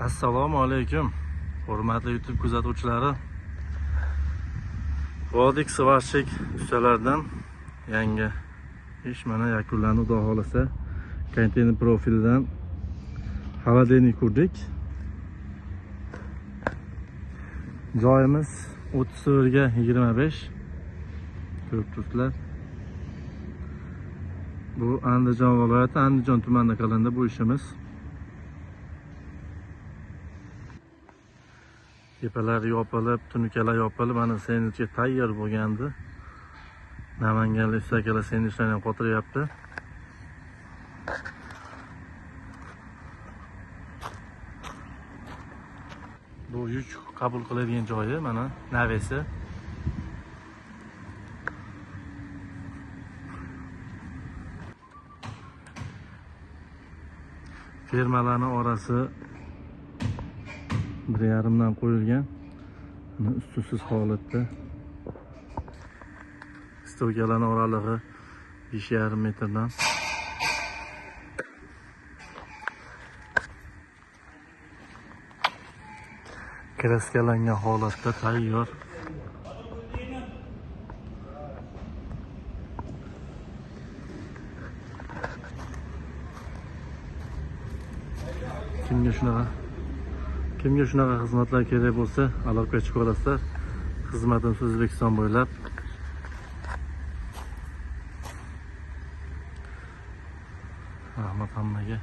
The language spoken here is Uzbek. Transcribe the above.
Assalomu alaykum, hurmatli YouTube kuzatuvchilari. Vodik svashchik ustalaridan yangi ish mana yakunlandi. Xudo xolasa konteyner profilidan xolodilnik qurdik. Joyimiz 30 ga 25. Ko'rib turibsizlar. Bu Andijon viloyati, Andijon tumanida qilindi bu ishimiz. Tepalar yopilib, tunukalar yopilib, mana sendvichga tayyor bo'lgandi. Namanganlik akalar sendvichlarni ham qotiryapti. Bu yuk qabul qiladigan joyi mana navesi. Fermalarning orasi 1,5 dan qo'yilgan. Ustusiz holatda. Stokalarning oralig'i 5,5 metrdan. Kraskalangan holatda tayyor. Kimga shunaqa xizmatlar kerak bo'lsa, aloqa chiqarasizlar. Xizmatimiz O'zbekiston bo'ylab. Rahmat hammaga.